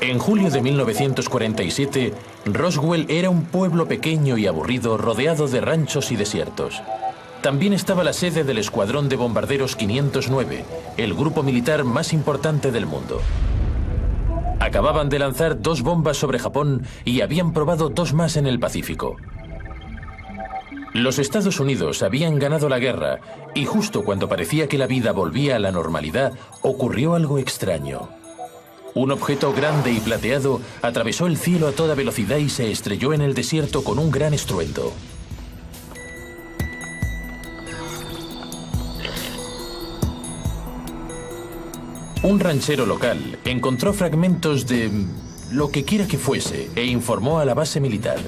En julio de 1947, Roswell era un pueblo pequeño y aburrido rodeado de ranchos y desiertos. También estaba la sede del Escuadrón de Bombarderos 509, el grupo militar más importante del mundo. Acababan de lanzar 2 bombas sobre Japón y habían probado 2 más en el Pacífico. Los Estados Unidos habían ganado la guerra y justo cuando parecía que la vida volvía a la normalidad, ocurrió algo extraño. Un objeto grande y plateado atravesó el cielo a toda velocidad y se estrelló en el desierto con un gran estruendo. Un ranchero local encontró fragmentos de lo que quiera que fuese e informó a la base militar.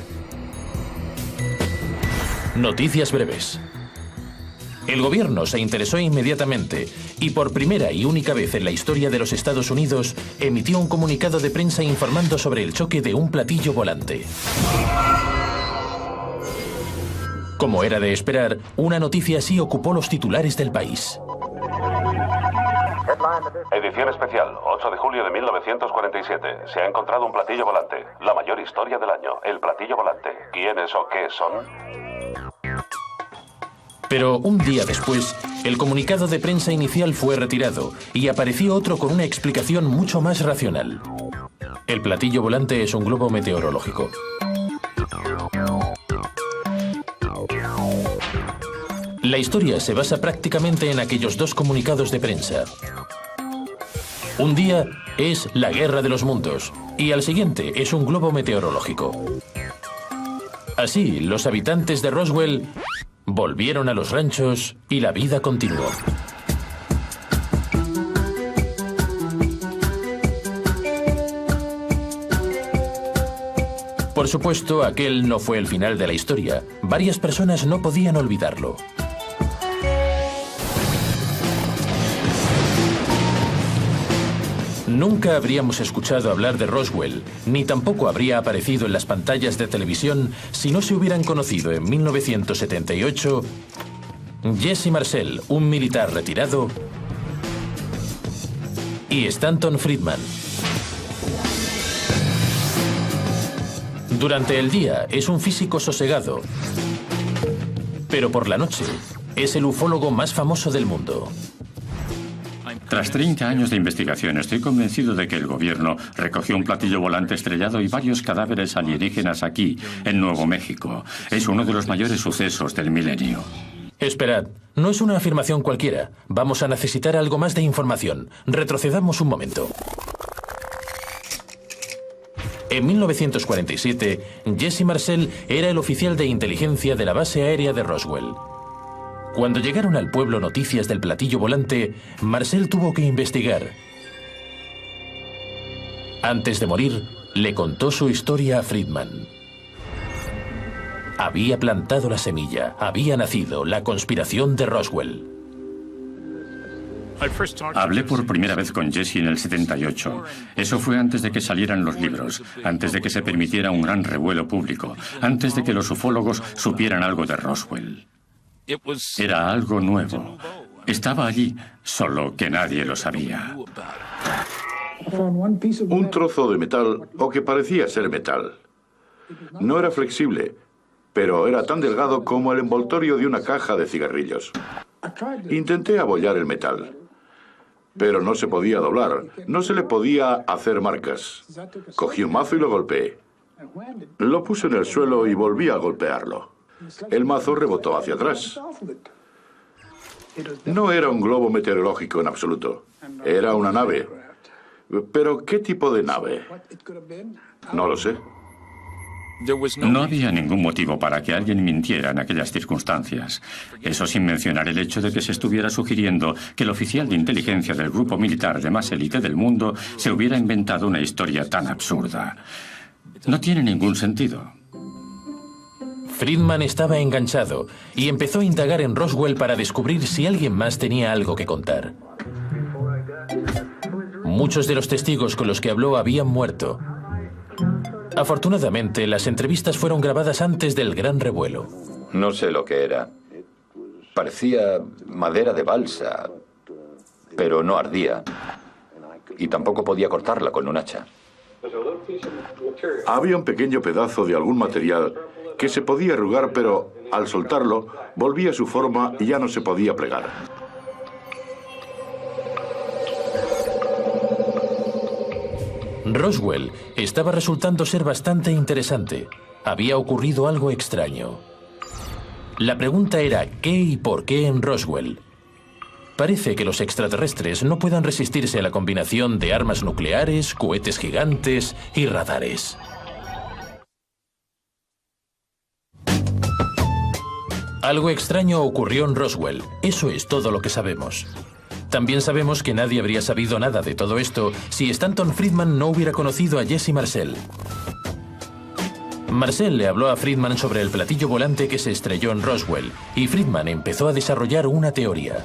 Noticias breves. El gobierno se interesó inmediatamente y por primera y única vez en la historia de los Estados Unidos emitió un comunicado de prensa informando sobre el choque de un platillo volante. Como era de esperar, una noticia así ocupó los titulares del país. Edición especial, 8 de julio de 1947. Se ha encontrado un platillo volante. La mayor historia del año, el platillo volante. ¿Quiénes o qué son? Pero un día después, el comunicado de prensa inicial fue retirado y apareció otro con una explicación mucho más racional. El platillo volante es un globo meteorológico. La historia se basa prácticamente en aquellos 2 comunicados de prensa. Un día es la guerra de los mundos y al siguiente es un globo meteorológico. Así, los habitantes de Roswell volvieron a los ranchos y la vida continuó. Por supuesto, aquel no fue el final de la historia. Varias personas no podían olvidarlo. Nunca habríamos escuchado hablar de Roswell, ni tampoco habría aparecido en las pantallas de televisión si no se hubieran conocido en 1978 Jesse Marcel, un militar retirado, y Stanton Friedman. Durante el día es un físico sosegado, pero por la noche es el ufólogo más famoso del mundo. Tras 30 años de investigación, estoy convencido de que el gobierno recogió un platillo volante estrellado y varios cadáveres alienígenas aquí, en Nuevo México. Es uno de los mayores sucesos del milenio. Esperad, no es una afirmación cualquiera. Vamos a necesitar algo más de información. Retrocedamos un momento. En 1947, Jesse Marcel era el oficial de inteligencia de la base aérea de Roswell. Cuando llegaron al pueblo noticias del platillo volante, Marcel tuvo que investigar. Antes de morir, le contó su historia a Friedman. Había plantado la semilla, había nacido la conspiración de Roswell. Hablé por primera vez con Jesse en el 78. Eso fue antes de que salieran los libros, antes de que se permitiera un gran revuelo público, antes de que los ufólogos supieran algo de Roswell. Era algo nuevo. Estaba allí, solo que nadie lo sabía. Un trozo de metal, o que parecía ser metal. No era flexible, pero era tan delgado como el envoltorio de una caja de cigarrillos. Intenté abollar el metal, pero no se podía doblar, no se le podía hacer marcas. Cogí un mazo y lo golpeé. Lo puse en el suelo y volví a golpearlo. El mazo rebotó hacia atrás. No era un globo meteorológico en absoluto. Era una nave. ¿Pero qué tipo de nave? No lo sé. No había ningún motivo para que alguien mintiera en aquellas circunstancias. Eso sin mencionar el hecho de que se estuviera sugiriendo que el oficial de inteligencia del grupo militar de más élite del mundo se hubiera inventado una historia tan absurda. No tiene ningún sentido. Friedman estaba enganchado y empezó a indagar en Roswell para descubrir si alguien más tenía algo que contar. Muchos de los testigos con los que habló habían muerto. Afortunadamente, las entrevistas fueron grabadas antes del gran revuelo. No sé lo que era. Parecía madera de balsa, pero no ardía. Y tampoco podía cortarla con un hacha. Había un pequeño pedazo de algún material que se podía arrugar, pero al soltarlo volvía a su forma y ya no se podía plegar. Roswell estaba resultando ser bastante interesante. Había ocurrido algo extraño. La pregunta era ¿qué y por qué en Roswell? Parece que los extraterrestres no puedan resistirse a la combinación de armas nucleares, cohetes gigantes y radares. Algo extraño ocurrió en Roswell. Eso es todo lo que sabemos. También sabemos que nadie habría sabido nada de todo esto si Stanton Friedman no hubiera conocido a Jesse Marcel. Marcel le habló a Friedman sobre el platillo volante que se estrelló en Roswell, y Friedman empezó a desarrollar una teoría.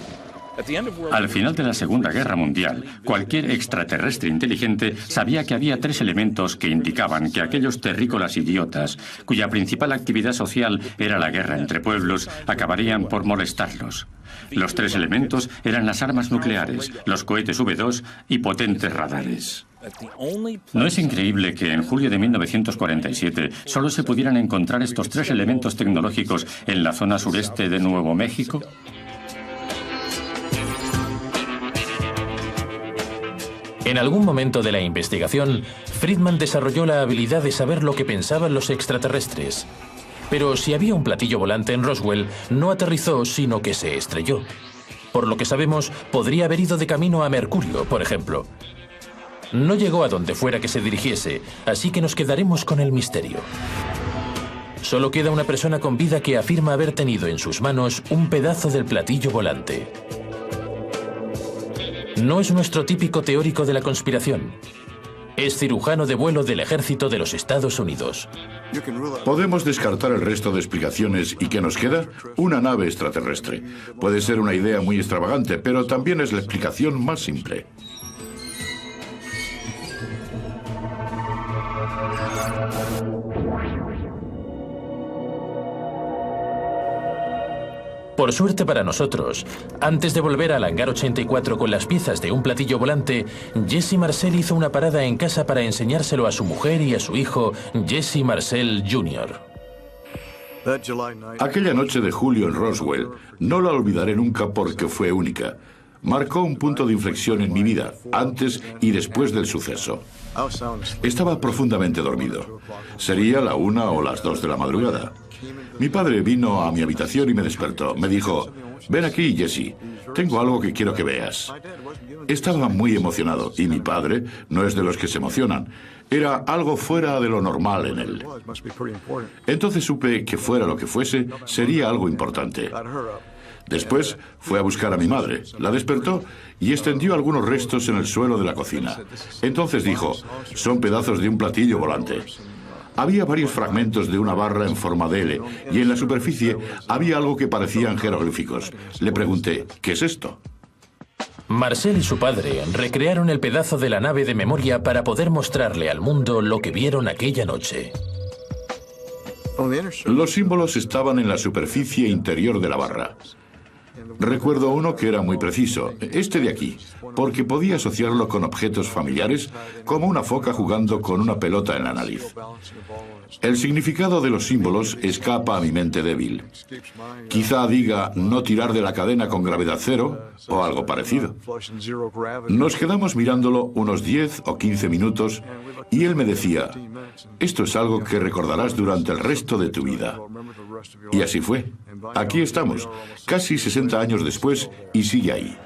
Al final de la Segunda Guerra Mundial, cualquier extraterrestre inteligente sabía que había 3 elementos que indicaban que aquellos terrícolas idiotas, cuya principal actividad social era la guerra entre pueblos, acabarían por molestarlos. Los 3 elementos eran las armas nucleares, los cohetes V2 y potentes radares. ¿No es increíble que en julio de 1947 solo se pudieran encontrar estos 3 elementos tecnológicos en la zona sureste de Nuevo México? En algún momento de la investigación, Friedman desarrolló la habilidad de saber lo que pensaban los extraterrestres. Pero si había un platillo volante en Roswell, no aterrizó, sino que se estrelló. Por lo que sabemos, podría haber ido de camino a Mercurio, por ejemplo. No llegó a donde fuera que se dirigiese, así que nos quedaremos con el misterio. Solo queda una persona con vida que afirma haber tenido en sus manos un pedazo del platillo volante. No es nuestro típico teórico de la conspiración. Es cirujano de vuelo del Ejército de los Estados Unidos. Podemos descartar el resto de explicaciones y ¿qué nos queda? Una nave extraterrestre. Puede ser una idea muy extravagante, pero también es la explicación más simple. Por suerte para nosotros, antes de volver al hangar 84 con las piezas de un platillo volante, Jesse Marcel hizo una parada en casa para enseñárselo a su mujer y a su hijo, Jesse Marcel Jr. Aquella noche de julio en Roswell no la olvidaré nunca porque fue única. Marcó un punto de inflexión en mi vida, antes y después del suceso. Estaba profundamente dormido. Sería la 1 o las 2 de la madrugada. Mi padre vino a mi habitación y me despertó. Me dijo, ven aquí, Jesse, tengo algo que quiero que veas. Estaba muy emocionado y mi padre no es de los que se emocionan. Era algo fuera de lo normal en él. Entonces supe que fuera lo que fuese, sería algo importante. Después fue a buscar a mi madre, la despertó y extendió algunos restos en el suelo de la cocina. Entonces dijo, son pedazos de un platillo volante. Había varios fragmentos de una barra en forma de L y en la superficie había algo que parecían jeroglíficos. Le pregunté, ¿qué es esto? Marcel y su padre recrearon el pedazo de la nave de memoria para poder mostrarle al mundo lo que vieron aquella noche. Los símbolos estaban en la superficie interior de la barra. Recuerdo uno que era muy preciso, este de aquí, porque podía asociarlo con objetos familiares, como una foca jugando con una pelota en la nariz. El significado de los símbolos escapa a mi mente débil. Quizá diga no tirar de la cadena con gravedad cero o algo parecido. Nos quedamos mirándolo unos 10 o 15 minutos y él me decía, esto es algo que recordarás durante el resto de tu vida. Y así fue. Aquí estamos, casi 60 años después, y sigue ahí.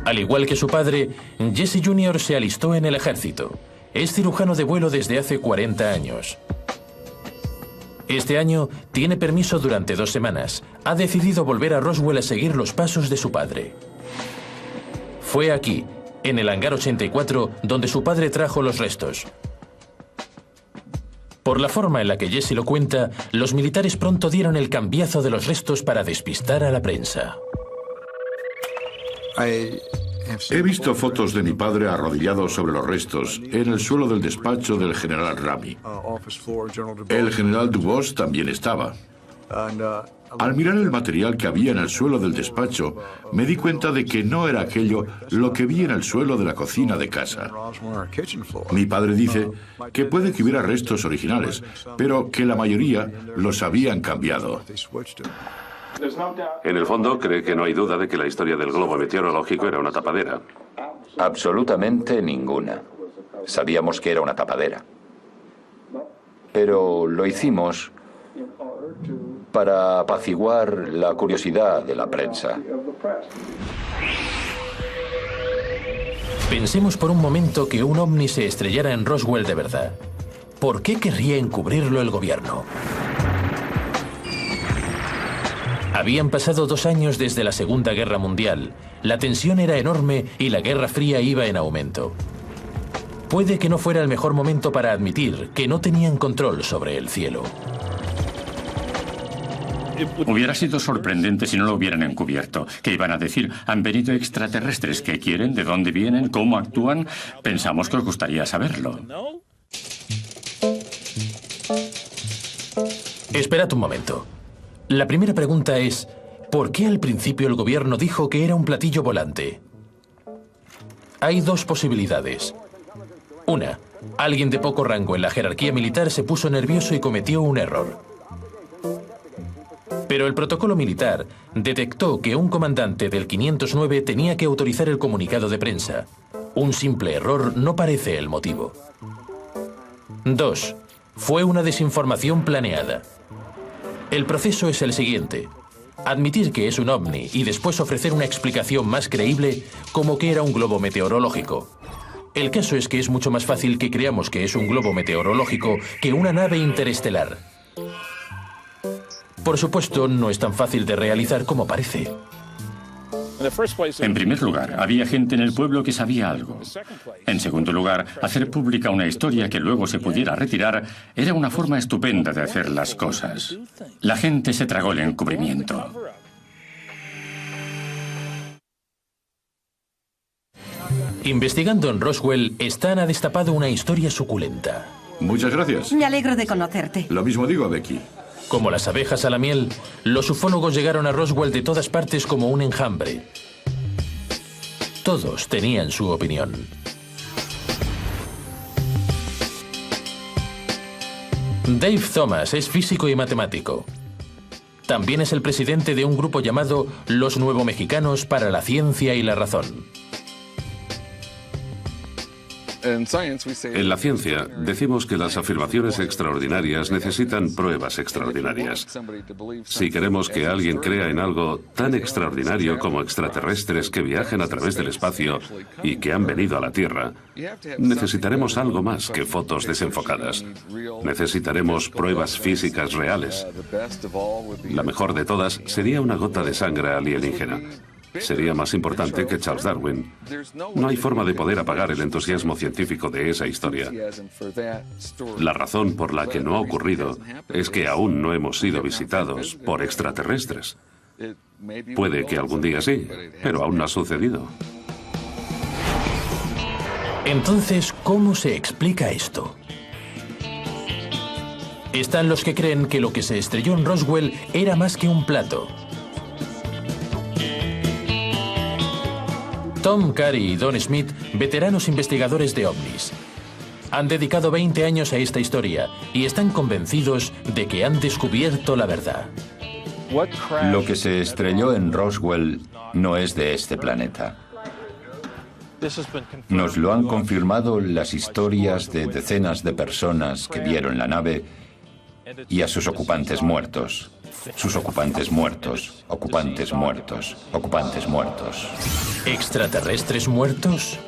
Al igual que su padre, Jesse Jr. se alistó en el ejército. Es cirujano de vuelo desde hace 40 años. Este año tiene permiso durante 2 semanas. Ha decidido volver a Roswell a seguir los pasos de su padre. Fue aquí, en el hangar 84, donde su padre trajo los restos. Por la forma en la que Jesse lo cuenta, los militares pronto dieron el cambiazo de los restos para despistar a la prensa. He visto fotos de mi padre arrodillado sobre los restos en el suelo del despacho del general Rami. El general Dubos también estaba. Al mirar el material que había en el suelo del despacho, me di cuenta de que no era aquello lo que vi en el suelo de la cocina de casa. Mi padre dice que puede que hubiera restos originales, pero que la mayoría los habían cambiado. En el fondo, cree que no hay duda de que la historia del globo meteorológico era una tapadera. Absolutamente ninguna. Sabíamos que era una tapadera. Pero lo hicimos para apaciguar la curiosidad de la prensa. Pensemos por un momento que un ovni se estrellara en Roswell de verdad. ¿Por qué querría encubrirlo el gobierno? Habían pasado 2 años desde la Segunda Guerra Mundial. La tensión era enorme y la Guerra Fría iba en aumento. Puede que no fuera el mejor momento para admitir que no tenían control sobre el cielo. Hubiera sido sorprendente si no lo hubieran encubierto. ¿Qué iban a decir? ¿Han venido extraterrestres? ¿Qué quieren? ¿De dónde vienen? ¿Cómo actúan? Pensamos que os gustaría saberlo. Esperad un momento. La primera pregunta es, ¿por qué al principio el gobierno dijo que era un platillo volante? Hay 2 posibilidades. Una, alguien de poco rango en la jerarquía militar se puso nervioso y cometió un error. Pero el protocolo militar detectó que un comandante del 509 tenía que autorizar el comunicado de prensa. Un simple error no parece el motivo. 2. Fue una desinformación planeada. El proceso es el siguiente. Admitir que es un ovni y después ofrecer una explicación más creíble como que era un globo meteorológico. El caso es que es mucho más fácil que creamos que es un globo meteorológico que una nave interestelar. Por supuesto, no es tan fácil de realizar como parece. En primer lugar, había gente en el pueblo que sabía algo. En segundo lugar, hacer pública una historia que luego se pudiera retirar era una forma estupenda de hacer las cosas. La gente se tragó el encubrimiento. Investigando en Roswell, Stan ha destapado una historia suculenta. Muchas gracias. Me alegro de conocerte. Lo mismo digo, Becky. Como las abejas a la miel, los ufólogos llegaron a Roswell de todas partes como un enjambre. Todos tenían su opinión. Dave Thomas es físico y matemático. También es el presidente de un grupo llamado Los Nuevo Mexicanos para la Ciencia y la Razón. En la ciencia, decimos que las afirmaciones extraordinarias necesitan pruebas extraordinarias. Si queremos que alguien crea en algo tan extraordinario como extraterrestres que viajen a través del espacio y que han venido a la Tierra, necesitaremos algo más que fotos desenfocadas. Necesitaremos pruebas físicas reales. La mejor de todas sería una gota de sangre alienígena. Sería más importante que Charles Darwin. No hay forma de poder apagar el entusiasmo científico de esa historia. La razón por la que no ha ocurrido es que aún no hemos sido visitados por extraterrestres. Puede que algún día sí, pero aún no ha sucedido. Entonces, ¿cómo se explica esto? Están los que creen que lo que se estrelló en Roswell era más que un plato. Tom Carey y Don Smith, veteranos investigadores de ovnis. Han dedicado 20 años a esta historia y están convencidos de que han descubierto la verdad. Lo que se estrelló en Roswell no es de este planeta. Nos lo han confirmado las historias de decenas de personas que vieron la nave y a sus ocupantes muertos. Sus ocupantes muertos, ocupantes muertos, ocupantes muertos. ¿Extraterrestres muertos?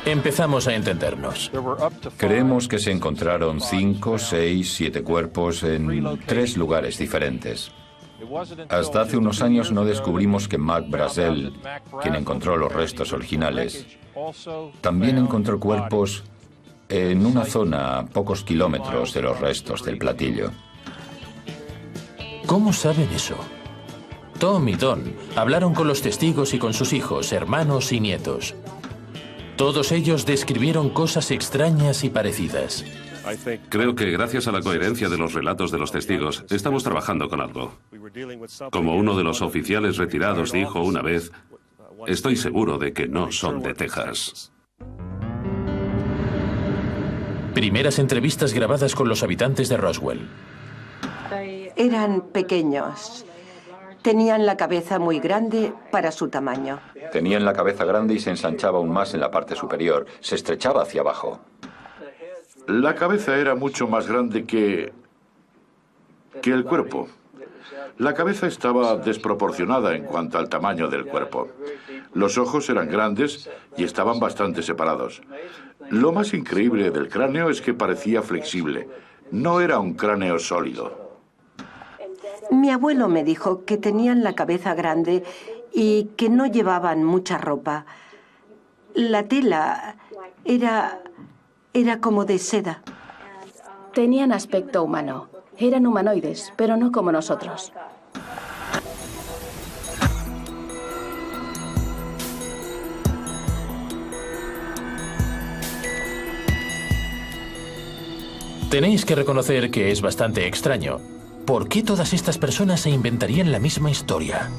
Empezamos a entendernos. Creemos que se encontraron 5, 6, 7 cuerpos en 3 lugares diferentes. Hasta hace unos años no descubrimos que Mac Brazel, quien encontró los restos originales, también encontró cuerpos en una zona a pocos kilómetros de los restos del platillo. ¿Cómo saben eso? Tom y Don hablaron con los testigos y con sus hijos, hermanos y nietos. Todos ellos describieron cosas extrañas y parecidas. Creo que gracias a la coherencia de los relatos de los testigos, estamos trabajando con algo. Como uno de los oficiales retirados dijo una vez, estoy seguro de que no son de Texas. Primeras entrevistas grabadas con los habitantes de Roswell. Eran pequeños. Tenían la cabeza muy grande para su tamaño. Tenían la cabeza grande y se ensanchaba aún más en la parte superior. Se estrechaba hacia abajo. La cabeza era mucho más grande que el cuerpo. La cabeza estaba desproporcionada en cuanto al tamaño del cuerpo. Los ojos eran grandes y estaban bastante separados. Lo más increíble del cráneo es que parecía flexible. No era un cráneo sólido. Mi abuelo me dijo que tenían la cabeza grande y que no llevaban mucha ropa. La tela era como de seda. Tenían aspecto humano. Eran humanoides, pero no como nosotros. Tenéis que reconocer que es bastante extraño. ¿Por qué todas estas personas se inventarían la misma historia?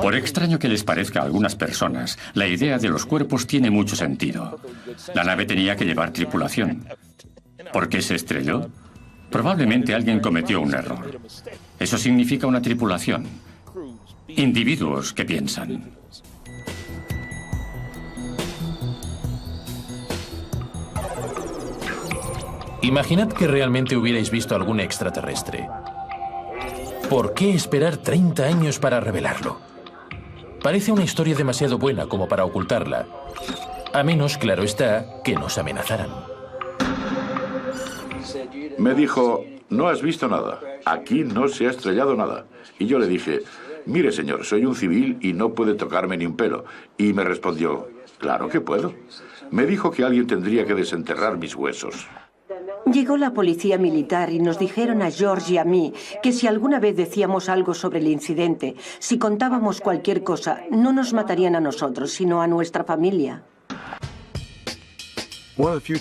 Por extraño que les parezca a algunas personas, la idea de los cuerpos tiene mucho sentido. La nave tenía que llevar tripulación. ¿Por qué se estrelló? Probablemente alguien cometió un error. Eso significa una tripulación. Individuos que piensan. Imaginad que realmente hubierais visto algún extraterrestre. ¿Por qué esperar 30 años para revelarlo? Parece una historia demasiado buena como para ocultarla. A menos, claro está, que nos amenazaran. Me dijo, no has visto nada. Aquí no se ha estrellado nada. Y yo le dije, mire señor, soy un civil y no puede tocarme ni un pelo. Y me respondió, claro que puedo. Me dijo que alguien tendría que desenterrar mis huesos. Llegó la policía militar y nos dijeron a George y a mí que si alguna vez decíamos algo sobre el incidente, si contábamos cualquier cosa, no nos matarían a nosotros, sino a nuestra familia.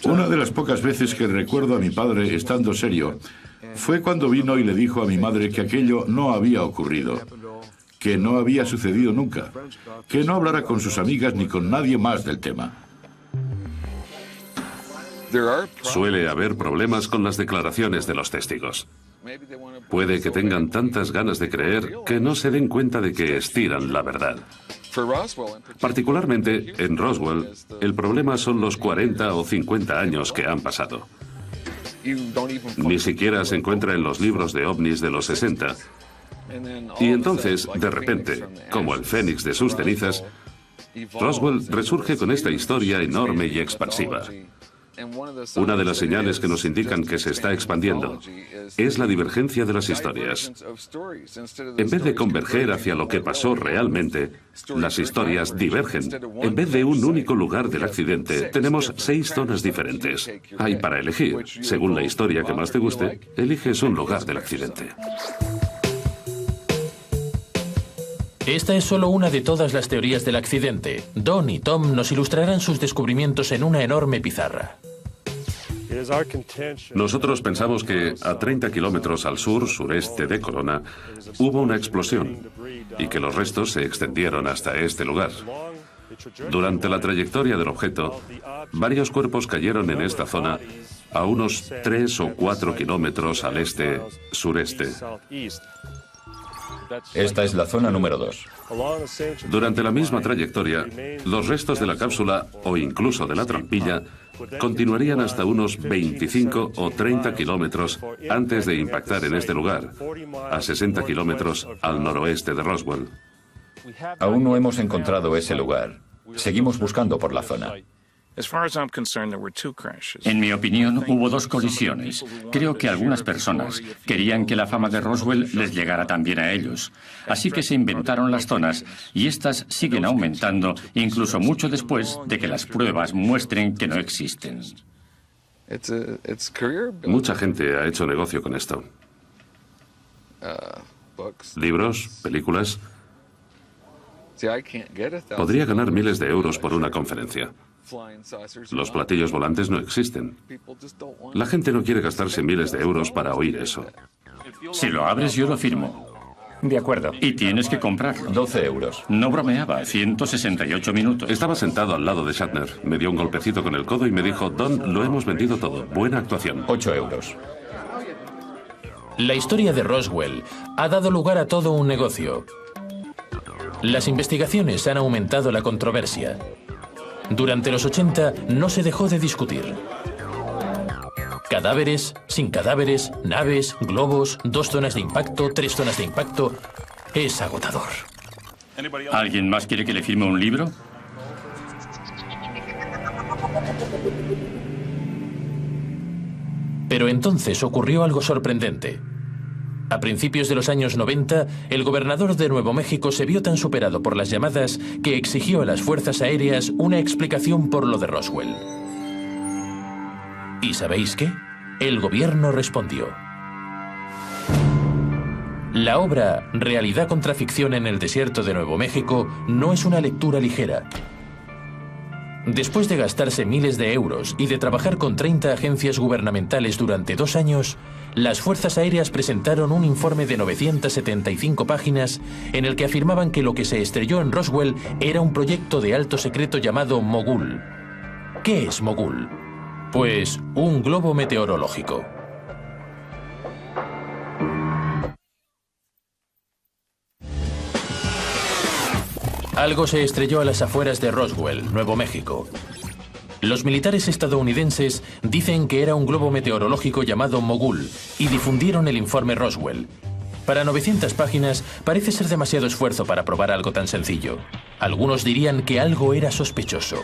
Una de las pocas veces que recuerdo a mi padre estando serio fue cuando vino y le dijo a mi madre que aquello no había ocurrido, que no había sucedido nunca, que no hablara con sus amigas ni con nadie más del tema. Suele haber problemas con las declaraciones de los testigos. Puede que tengan tantas ganas de creer que no se den cuenta de que estiran la verdad. Particularmente en Roswell, el problema son los 40 o 50 años que han pasado. Ni siquiera se encuentra en los libros de ovnis de los 60. Y entonces, de repente, como el fénix de sus cenizas, Roswell resurge con esta historia enorme y expansiva. Una de las señales que nos indican que se está expandiendo es la divergencia de las historias. En vez de converger hacia lo que pasó realmente, las historias divergen. En vez de un único lugar del accidente, tenemos 6 zonas diferentes. Hay para elegir. Según la historia que más te guste, eliges un lugar del accidente. Esta es solo una de todas las teorías del accidente. Don y Tom nos ilustrarán sus descubrimientos en una enorme pizarra. Nosotros pensamos que a 30 kilómetros al sur-sureste de Corona hubo una explosión y que los restos se extendieron hasta este lugar. Durante la trayectoria del objeto, varios cuerpos cayeron en esta zona a unos 3 o 4 kilómetros al este-sureste. Esta es la zona número 2. Durante la misma trayectoria, los restos de la cápsula o incluso de la trampilla continuarían hasta unos 25 o 30 kilómetros antes de impactar en este lugar, a 60 kilómetros al noroeste de Roswell. Aún no hemos encontrado ese lugar. Seguimos buscando por la zona. En mi opinión, hubo 2 colisiones. Creo que algunas personas querían que la fama de Roswell les llegara también a ellos. Así que se inventaron las zonas y estas siguen aumentando incluso mucho después de que las pruebas muestren que no existen. Mucha gente ha hecho negocio con esto. Libros, películas. Podría ganar miles de euros por una conferencia. Los platillos volantes no existen. La gente no quiere gastarse miles de euros para oír eso. Si lo abres, yo lo firmo. De acuerdo. Y tienes que comprarlo. 12 euros. No bromeaba, 168 minutos. Estaba sentado al lado de Shatner. Me dio un golpecito con el codo y me dijo: Don, lo hemos vendido todo. Buena actuación. 8 euros. La historia de Roswell ha dado lugar a todo un negocio. Las investigaciones han aumentado la controversia. Durante los 80 no se dejó de discutir. Cadáveres, sin cadáveres, naves, globos, 2 zonas de impacto, 3 zonas de impacto. Es agotador. ¿Alguien más quiere que le firme un libro? Pero entonces ocurrió algo sorprendente. A principios de los años 90, el gobernador de Nuevo México se vio tan superado por las llamadas que exigió a las fuerzas aéreas una explicación por lo de Roswell. ¿Y sabéis qué? El gobierno respondió. La obra Realidad contra ficción en el desierto de Nuevo México no es una lectura ligera. Después de gastarse miles de euros y de trabajar con 30 agencias gubernamentales durante 2 años, las fuerzas aéreas presentaron un informe de 975 páginas en el que afirmaban que lo que se estrelló en Roswell era un proyecto de alto secreto llamado Mogul. ¿Qué es Mogul? Pues un globo meteorológico. Algo se estrelló a las afueras de Roswell, Nuevo México. Los militares estadounidenses dicen que era un globo meteorológico llamado Mogul y difundieron el informe Roswell. Para 900 páginas parece ser demasiado esfuerzo para probar algo tan sencillo. Algunos dirían que algo era sospechoso.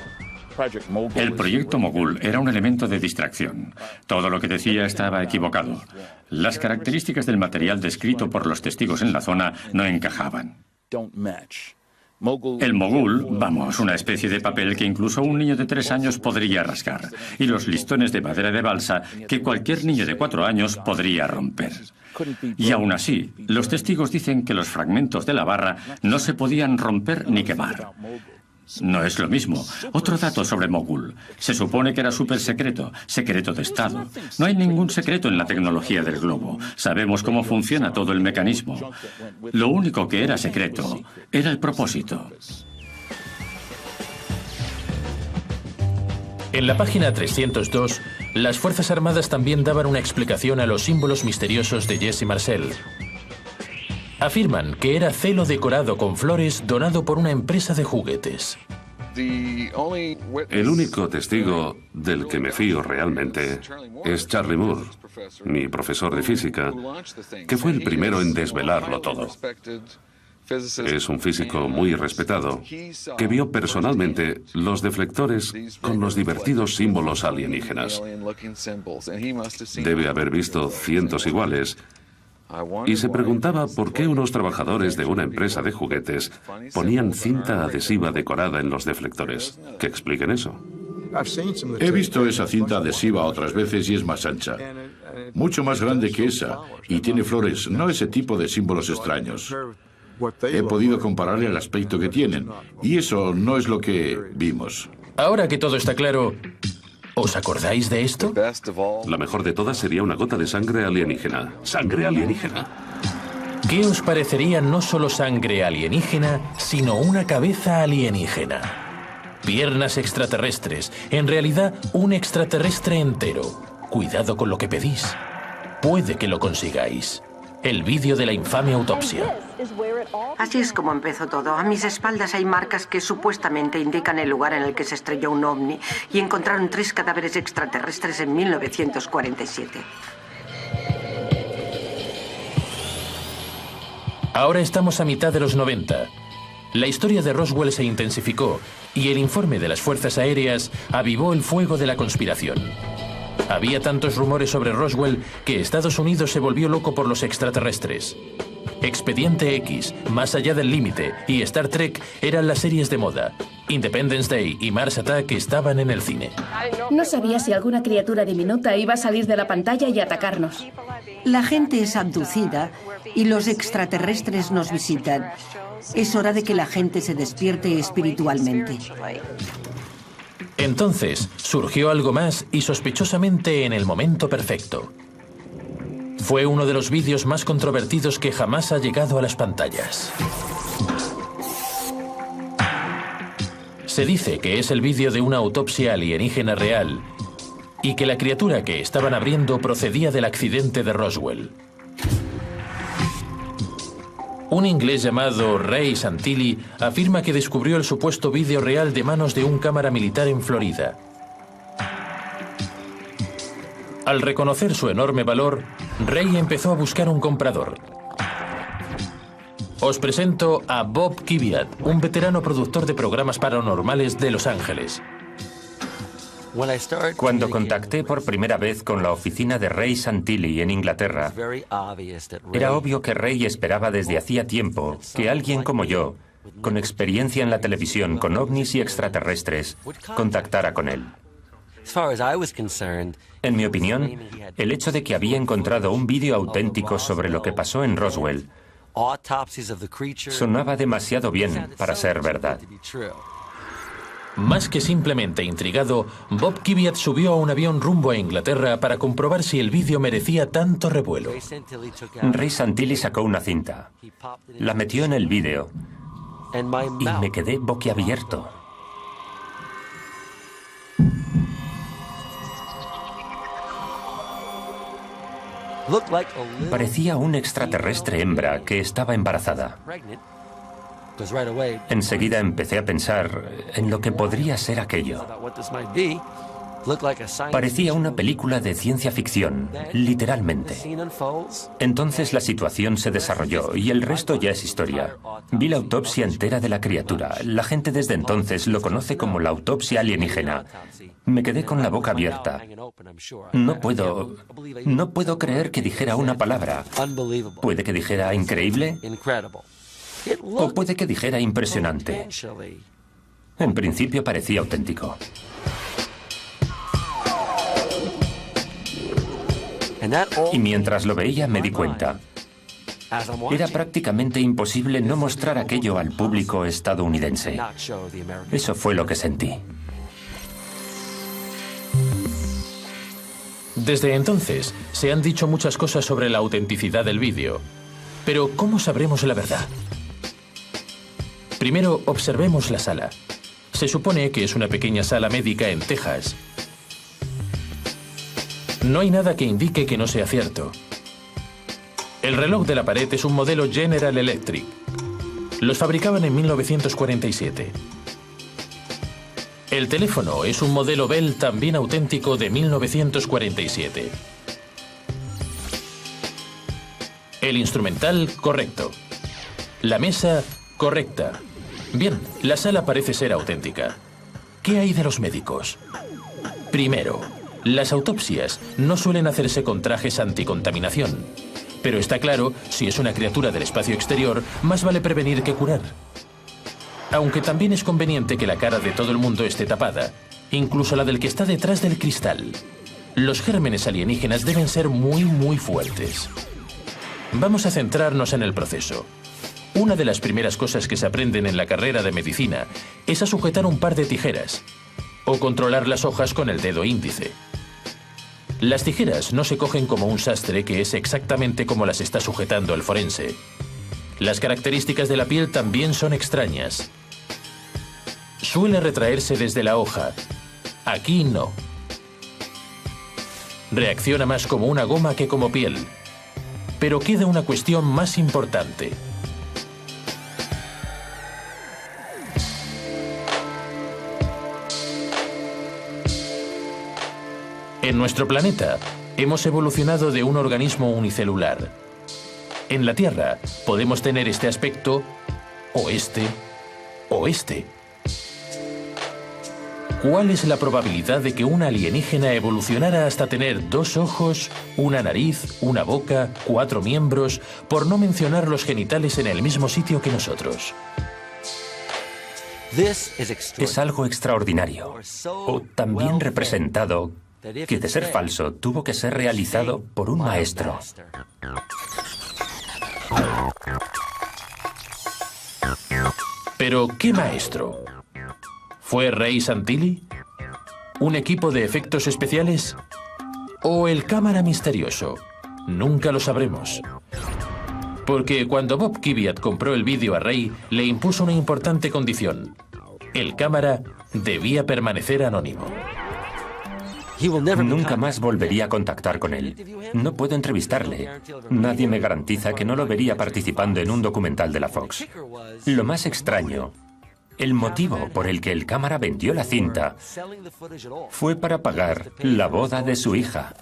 El proyecto Mogul era un elemento de distracción. Todo lo que decía estaba equivocado. Las características del material descrito por los testigos en la zona no encajaban. El Mogul, vamos, una especie de papel que incluso un niño de 3 años podría rasgar, y los listones de madera de balsa que cualquier niño de 4 años podría romper. Y aún así, los testigos dicen que los fragmentos de la barra no se podían romper ni quemar. No es lo mismo. Otro dato sobre Mogul. Se supone que era súper secreto, secreto de Estado. No hay ningún secreto en la tecnología del globo. Sabemos cómo funciona todo el mecanismo. Lo único que era secreto era el propósito. En la página 302, las Fuerzas Armadas también daban una explicación a los símbolos misteriosos de Jesse Marcel. Afirman que era celo decorado con flores donado por una empresa de juguetes. El único testigo del que me fío realmente es Charlie Moore, mi profesor de física, que fue el primero en desvelarlo todo. Es un físico muy respetado, que vio personalmente los deflectores con los divertidos símbolos alienígenas. Debe haber visto cientos iguales, y se preguntaba por qué unos trabajadores de una empresa de juguetes ponían cinta adhesiva decorada en los deflectores. ¿Que expliquen eso? He visto esa cinta adhesiva otras veces y es más ancha. Mucho más grande que esa, y tiene flores, no ese tipo de símbolos extraños. He podido compararle el aspecto que tienen, y eso no es lo que vimos. Ahora que todo está claro, ¿os acordáis de esto? La mejor de todas sería una gota de sangre alienígena. ¿Sangre alienígena? ¿Qué os parecería no solo sangre alienígena, sino una cabeza alienígena? Piernas extraterrestres, en realidad un extraterrestre entero. Cuidado con lo que pedís. Puede que lo consigáis. El vídeo de la infame autopsia. Así es como empezó todo. A mis espaldas hay marcas que supuestamente indican el lugar en el que se estrelló un ovni y encontraron 3 cadáveres extraterrestres en 1947. Ahora estamos a mitad de los 90. La historia de Roswell se intensificó y el informe de las fuerzas aéreas avivó el fuego de la conspiración. Había tantos rumores sobre Roswell que Estados Unidos se volvió loco por los extraterrestres. Expediente X, Más allá del límite y Star Trek eran las series de moda. Independence Day y Mars Attack estaban en el cine. No sabía si alguna criatura diminuta iba a salir de la pantalla y atacarnos. La gente es abducida y los extraterrestres nos visitan. Es hora de que la gente se despierte espiritualmente. Entonces surgió algo más y sospechosamente en el momento perfecto. Fue uno de los vídeos más controvertidos que jamás ha llegado a las pantallas. Se dice que es el vídeo de una autopsia alienígena real y que la criatura que estaban abriendo procedía del accidente de Roswell. Un inglés llamado Ray Santilli afirma que descubrió el supuesto vídeo real de manos de un cámara militar en Florida. Al reconocer su enorme valor, Ray empezó a buscar un comprador. Os presento a Bob Kiviat, un veterano productor de programas paranormales de Los Ángeles. Cuando contacté por primera vez con la oficina de Ray Santilli en Inglaterra, era obvio que Ray esperaba desde hacía tiempo que alguien como yo, con experiencia en la televisión con ovnis y extraterrestres, contactara con él. En mi opinión, el hecho de que había encontrado un vídeo auténtico sobre lo que pasó en Roswell sonaba demasiado bien para ser verdad. Más que simplemente intrigado, Bob Kiviat subió a un avión rumbo a Inglaterra para comprobar si el vídeo merecía tanto revuelo. Ray Santilli sacó una cinta, la metió en el vídeo y me quedé boquiabierto. Parecía un extraterrestre hembra que estaba embarazada. Enseguida empecé a pensar en lo que podría ser aquello. Parecía una película de ciencia ficción, literalmente. Entonces la situación se desarrolló y el resto ya es historia. Vi la autopsia entera de la criatura. La gente desde entonces lo conoce como la autopsia alienígena. Me quedé con la boca abierta. No puedo creer que dijera una palabra. Puede que dijera increíble. O puede que dijera impresionante. En principio parecía auténtico. Y mientras lo veía me di cuenta. Era prácticamente imposible no mostrar aquello al público estadounidense. Eso fue lo que sentí. Desde entonces, se han dicho muchas cosas sobre la autenticidad del vídeo. Pero, ¿cómo sabremos la verdad? Primero, observemos la sala. Se supone que es una pequeña sala médica en Texas. No hay nada que indique que no sea cierto. El reloj de la pared es un modelo General Electric. Los fabricaban en 1947. El teléfono es un modelo Bell también auténtico de 1947. El instrumental, correcto. La mesa, correcta. Bien, la sala parece ser auténtica. ¿Qué hay de los médicos? Primero, las autopsias no suelen hacerse con trajes anticontaminación. Pero está claro, si es una criatura del espacio exterior, más vale prevenir que curar. Aunque también es conveniente que la cara de todo el mundo esté tapada, incluso la del que está detrás del cristal. Los gérmenes alienígenas deben ser muy fuertes. Vamos a centrarnos en el proceso. Una de las primeras cosas que se aprenden en la carrera de medicina es a sujetar un par de tijeras o controlar las hojas con el dedo índice. Las tijeras no se cogen como un sastre, que es exactamente como las está sujetando el forense. Las características de la piel también son extrañas. Suele retraerse desde la hoja. Aquí no. Reacciona más como una goma que como piel. Pero queda una cuestión más importante. En nuestro planeta, hemos evolucionado de un organismo unicelular. En la Tierra, podemos tener este aspecto, o este. ¿Cuál es la probabilidad de que un alienígena evolucionara hasta tener 2 ojos, una nariz, una boca, 4 miembros, por no mencionar los genitales en el mismo sitio que nosotros? Es algo extraordinario, o también representado, que de ser falso tuvo que ser realizado por un maestro. ¿Pero qué maestro? ¿Fue Ray Santilli? ¿Un equipo de efectos especiales? ¿O el cámara misterioso? Nunca lo sabremos. Porque cuando Bob Kiviat compró el vídeo a Ray, le impuso una importante condición. El cámara debía permanecer anónimo. Nunca más volvería a contactar con él. No puedo entrevistarle. Nadie me garantiza que no lo vería participando en un documental de la Fox. Lo más extraño, el motivo por el que el cámara vendió la cinta fue para pagar la boda de su hija.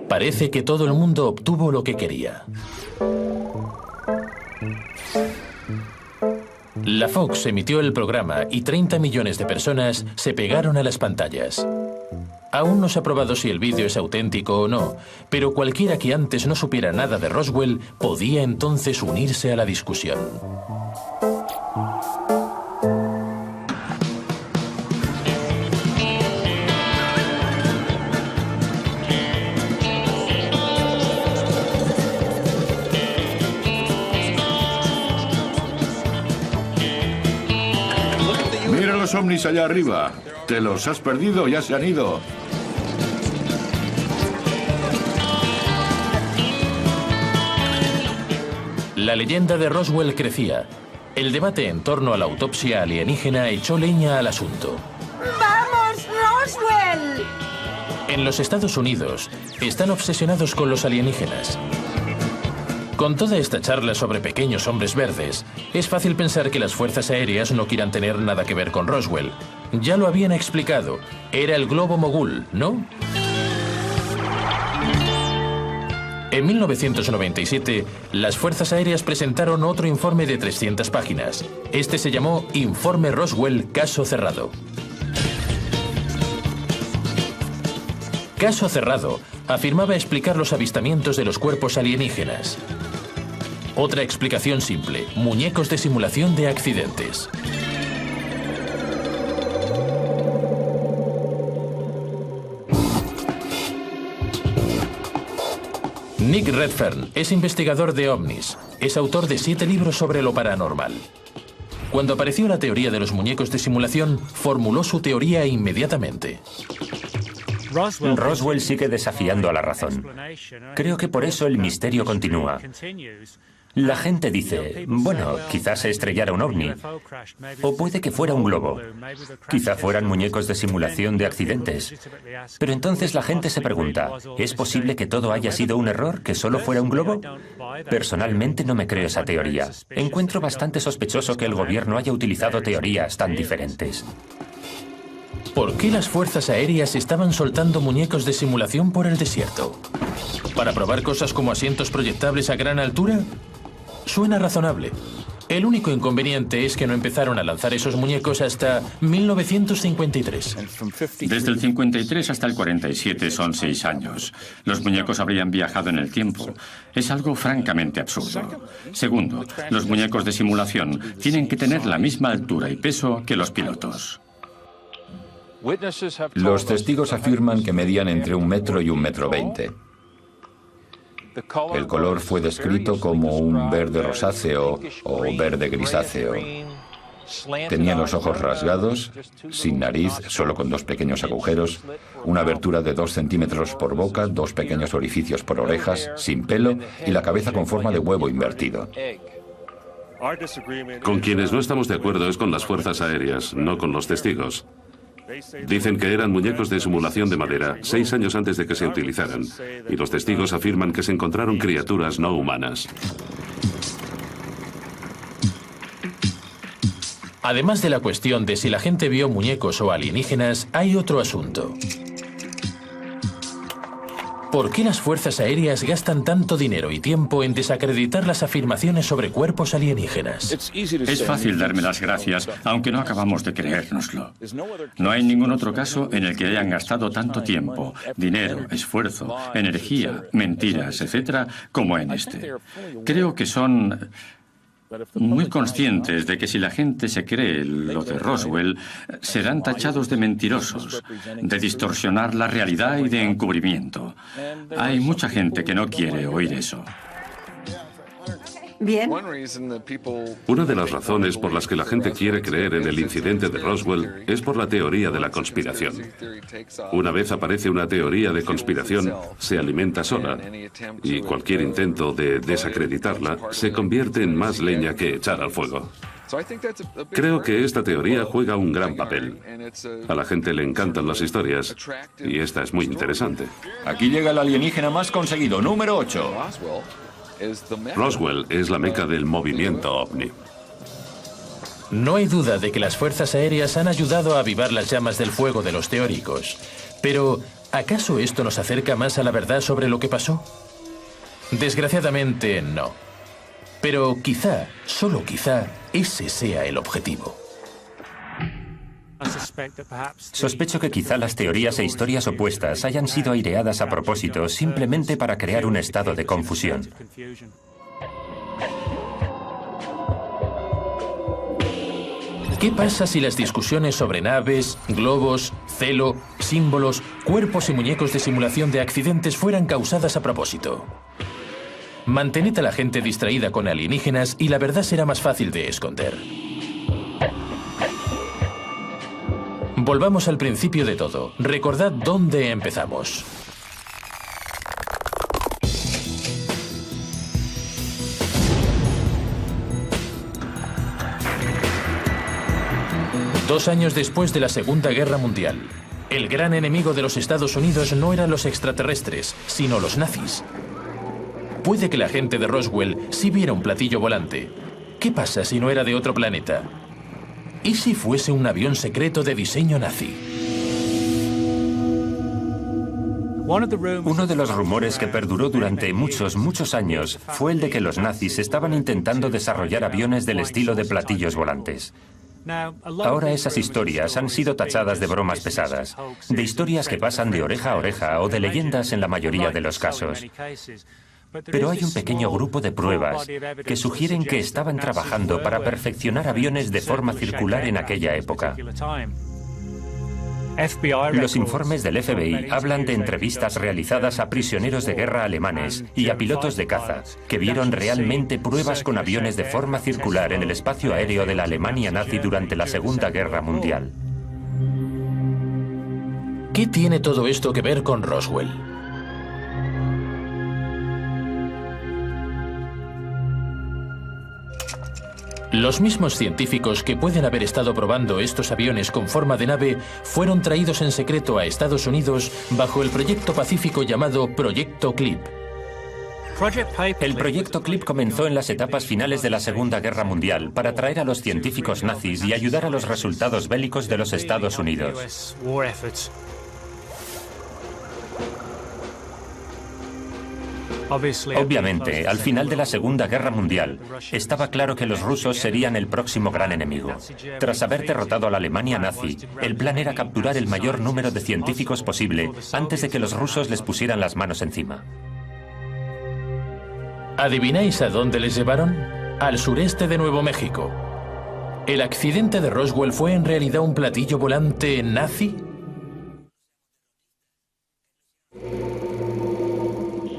Parece que todo el mundo obtuvo lo que quería. La Fox emitió el programa y 30 millones de personas se pegaron a las pantallas. Aún no se ha probado si el vídeo es auténtico o no, pero cualquiera que antes no supiera nada de Roswell podía entonces unirse a la discusión. Mira los ovnis allá arriba. ¿Te los has perdido? Ya se han ido. La leyenda de Roswell crecía. El debate en torno a la autopsia alienígena echó leña al asunto. ¡Vamos, Roswell! En los Estados Unidos están obsesionados con los alienígenas. Con toda esta charla sobre pequeños hombres verdes, es fácil pensar que las fuerzas aéreas no quieran tener nada que ver con Roswell. Ya lo habían explicado. Era el globo mogul, ¿no? En 1997, las fuerzas aéreas presentaron otro informe de 300 páginas. Este se llamó Informe Roswell, caso cerrado. Caso cerrado afirmaba explicar los avistamientos de los cuerpos alienígenas. Otra explicación simple: muñecos de simulación de accidentes. Nick Redfern es investigador de ovnis. Es autor de 7 libros sobre lo paranormal. Cuando apareció la teoría de los muñecos de simulación, formuló su teoría inmediatamente. Roswell sigue desafiando a la razón. Creo que por eso el misterio continúa. La gente dice, bueno, quizás se estrellara un ovni. O puede que fuera un globo. Quizá fueran muñecos de simulación de accidentes. Pero entonces la gente se pregunta, ¿es posible que todo haya sido un error, que solo fuera un globo? Personalmente no me creo esa teoría. Encuentro bastante sospechoso que el gobierno haya utilizado teorías tan diferentes. ¿Por qué las fuerzas aéreas estaban soltando muñecos de simulación por el desierto? ¿Para probar cosas como asientos proyectables a gran altura? Suena razonable. El único inconveniente es que no empezaron a lanzar esos muñecos hasta 1953. Desde el 53 hasta el 47 son 6 años. Los muñecos habrían viajado en el tiempo. Es algo francamente absurdo. Segundo, los muñecos de simulación tienen que tener la misma altura y peso que los pilotos. Los testigos afirman que medían entre 1 metro y 1,20 metros. El color fue descrito como un verde rosáceo o verde grisáceo. Tenían los ojos rasgados, sin nariz, solo con 2 pequeños agujeros, una abertura de 2 centímetros por boca, 2 pequeños orificios por orejas, sin pelo y la cabeza con forma de huevo invertido. Con quienes no estamos de acuerdo es con las fuerzas aéreas, no con los testigos. Dicen que eran muñecos de simulación de madera 6 años antes de que se utilizaran, y los testigos afirman que se encontraron criaturas no humanas. Además de la cuestión de si la gente vio muñecos o alienígenas, hay otro asunto. ¿Por qué las fuerzas aéreas gastan tanto dinero y tiempo en desacreditar las afirmaciones sobre cuerpos alienígenas? Es fácil darme las gracias, aunque no acabamos de creérnoslo. No hay ningún otro caso en el que hayan gastado tanto tiempo, dinero, esfuerzo, energía, mentiras, etc., como en este. Creo que son muy conscientes de que si la gente se cree lo de Roswell, serán tachados de mentirosos, de distorsionar la realidad y de encubrimiento. Hay mucha gente que no quiere oír eso. Bien. Una de las razones por las que la gente quiere creer en el incidente de Roswell es por la teoría de la conspiración. Una vez aparece una teoría de conspiración, se alimenta sola, y cualquier intento de desacreditarla se convierte en más leña que echar al fuego. Creo que esta teoría juega un gran papel. A la gente le encantan las historias, y esta es muy interesante. Aquí llega el alienígena más conseguido, número 8. Roswell es la meca del movimiento ovni. No hay duda de que las fuerzas aéreas han ayudado a avivar las llamas del fuego de los teóricos. Pero, ¿acaso esto nos acerca más a la verdad sobre lo que pasó? Desgraciadamente, no. Pero quizá, solo quizá, ese sea el objetivo. Sospecho que quizá las teorías e historias opuestas hayan sido aireadas a propósito simplemente para crear un estado de confusión. ¿Qué pasa si las discusiones sobre naves, globos, celo, símbolos, cuerpos y muñecos de simulación de accidentes fueran causadas a propósito? Mantened a la gente distraída con alienígenas y la verdad será más fácil de esconder. Volvamos al principio de todo. Recordad dónde empezamos. Dos años después de la Segunda Guerra Mundial, el gran enemigo de los Estados Unidos no eran los extraterrestres, sino los nazis. Puede que la gente de Roswell sí viera un platillo volante. ¿Qué pasa si no era de otro planeta? ¿Y si fuese un avión secreto de diseño nazi? Uno de los rumores que perduró durante muchos años fue el de que los nazis estaban intentando desarrollar aviones del estilo de platillos volantes. Ahora esas historias han sido tachadas de bromas pesadas, de historias que pasan de oreja a oreja o de leyendas en la mayoría de los casos. Pero hay un pequeño grupo de pruebas que sugieren que estaban trabajando para perfeccionar aviones de forma circular en aquella época. Los informes del FBI hablan de entrevistas realizadas a prisioneros de guerra alemanes y a pilotos de caza que vieron realmente pruebas con aviones de forma circular en el espacio aéreo de la Alemania nazi durante la Segunda Guerra Mundial. ¿Qué tiene todo esto que ver con Roswell? Los mismos científicos que pueden haber estado probando estos aviones con forma de nave fueron traídos en secreto a Estados Unidos bajo el proyecto pacífico llamado Proyecto Clip. El Proyecto Clip comenzó en las etapas finales de la Segunda Guerra Mundial para atraer a los científicos nazis y ayudar a los resultados bélicos de los Estados Unidos. Obviamente, al final de la Segunda Guerra Mundial, estaba claro que los rusos serían el próximo gran enemigo. Tras haber derrotado a la Alemania nazi, el plan era capturar el mayor número de científicos posible antes de que los rusos les pusieran las manos encima. ¿Adivináis a dónde les llevaron? Al sureste de Nuevo México. ¿El accidente de Roswell fue en realidad un platillo volante nazi?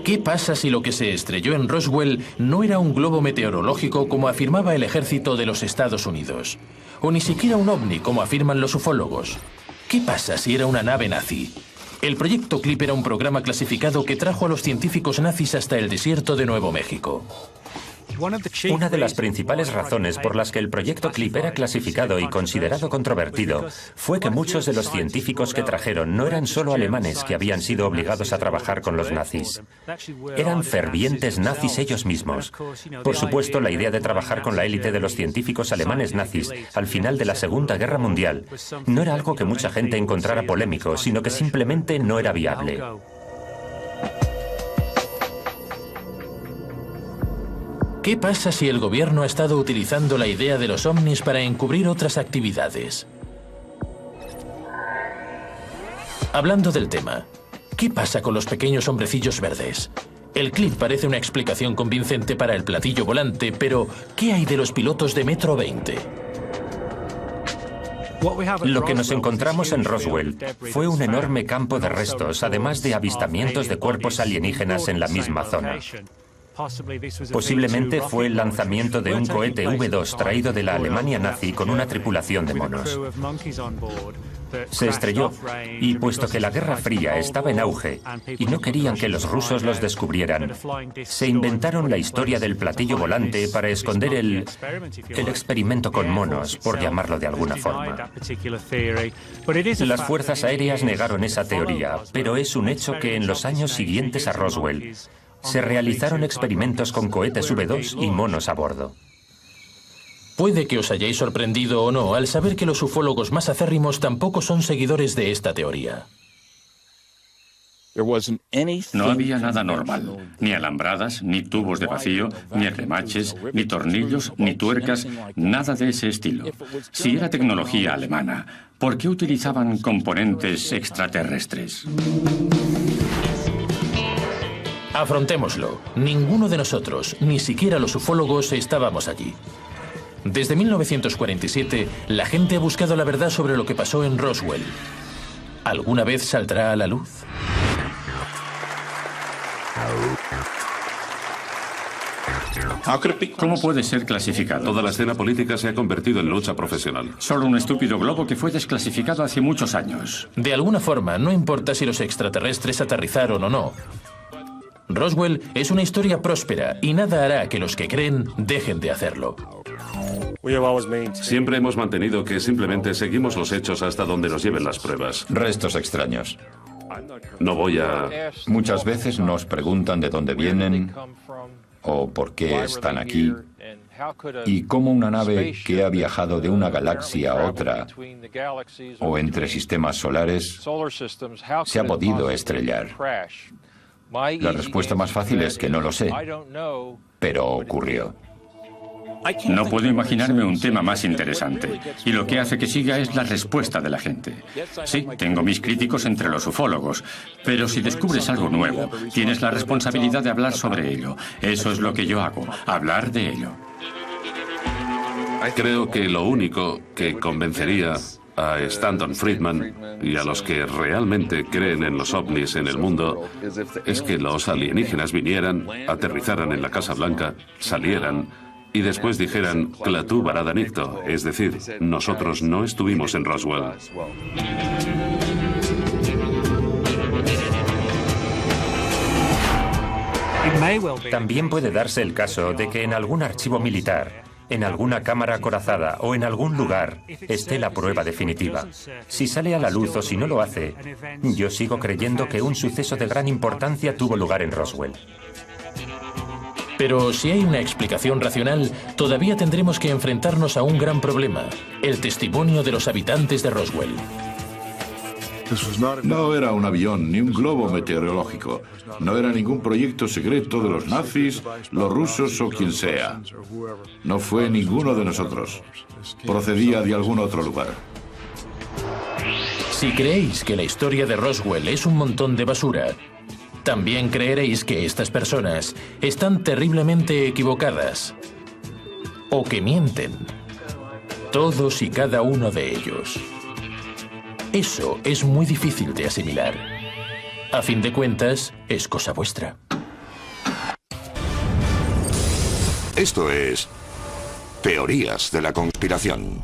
¿Qué pasa si lo que se estrelló en Roswell no era un globo meteorológico como afirmaba el ejército de los Estados Unidos? O ni siquiera un ovni como afirman los ufólogos. ¿Qué pasa si era una nave nazi? El Proyecto Clip era un programa clasificado que trajo a los científicos nazis hasta el desierto de Nuevo México. Una de las principales razones por las que el Proyecto Clip era clasificado y considerado controvertido fue que muchos de los científicos que trajeron no eran solo alemanes que habían sido obligados a trabajar con los nazis. Eran fervientes nazis ellos mismos. Por supuesto, la idea de trabajar con la élite de los científicos alemanes nazis al final de la Segunda Guerra Mundial no era algo que mucha gente encontrara polémico, sino que simplemente no era viable. ¿Qué pasa si el gobierno ha estado utilizando la idea de los ovnis para encubrir otras actividades? Hablando del tema, ¿qué pasa con los pequeños hombrecillos verdes? El clip parece una explicación convincente para el platillo volante, pero ¿qué hay de los pilotos de Metro 20? Lo que nos encontramos en Roswell fue un enorme campo de restos, además de avistamientos de cuerpos alienígenas en la misma zona. Posiblemente fue el lanzamiento de un cohete V2 traído de la Alemania nazi con una tripulación de monos. Se estrelló y, puesto que la Guerra Fría estaba en auge y no querían que los rusos los descubrieran, se inventaron la historia del platillo volante para esconder el experimento con monos, por llamarlo de alguna forma. Las fuerzas aéreas negaron esa teoría, pero es un hecho que en los años siguientes a Roswell se realizaron experimentos con cohetes V2 y monos a bordo. Puede que os hayáis sorprendido o no al saber que los ufólogos más acérrimos tampoco son seguidores de esta teoría. No había nada normal, ni alambradas, ni tubos de vacío, ni remaches, ni tornillos, ni tuercas, nada de ese estilo. Si era tecnología alemana, ¿por qué utilizaban componentes extraterrestres? Afrontémoslo. Ninguno de nosotros, ni siquiera los ufólogos, estábamos allí. Desde 1947, la gente ha buscado la verdad sobre lo que pasó en Roswell. ¿Alguna vez saldrá a la luz? ¿Cómo puede ser clasificado? Toda la escena política se ha convertido en lucha profesional. Solo un estúpido globo que fue desclasificado hace muchos años. De alguna forma, no importa si los extraterrestres aterrizaron o no. Roswell es una historia próspera y nada hará que los que creen dejen de hacerlo. Siempre hemos mantenido que simplemente seguimos los hechos hasta donde nos lleven las pruebas. Restos extraños. No voy a... Muchas veces nos preguntan de dónde vienen o por qué están aquí y cómo una nave que ha viajado de una galaxia a otra o entre sistemas solares se ha podido estrellar. La respuesta más fácil es que no lo sé, pero ocurrió. No puedo imaginarme un tema más interesante. Y lo que hace que siga es la respuesta de la gente. Sí, tengo mis críticos entre los ufólogos, pero si descubres algo nuevo, tienes la responsabilidad de hablar sobre ello. Eso es lo que yo hago, hablar de ello. Creo que lo único que convencería a Stanton Friedman y a los que realmente creen en los ovnis en el mundo es que los alienígenas vinieran, aterrizaran en la Casa Blanca, salieran y después dijeran Klaatu barada nikto, es decir, nosotros no estuvimos en Roswell. También puede darse el caso de que en algún archivo militar, en alguna cámara acorazada o en algún lugar esté la prueba definitiva. Si sale a la luz o si no lo hace, yo sigo creyendo que un suceso de gran importancia tuvo lugar en Roswell. Pero si hay una explicación racional, todavía tendremos que enfrentarnos a un gran problema: el testimonio de los habitantes de Roswell. No era un avión ni un globo meteorológico. No era ningún proyecto secreto de los nazis, los rusos o quien sea. No fue ninguno de nosotros. Procedía de algún otro lugar. Si creéis que la historia de Roswell es un montón de basura, también creeréis que estas personas están terriblemente equivocadas. O que mienten. Todos y cada uno de ellos. Eso es muy difícil de asimilar. A fin de cuentas, es cosa vuestra. Esto es Teorías de la Conspiración.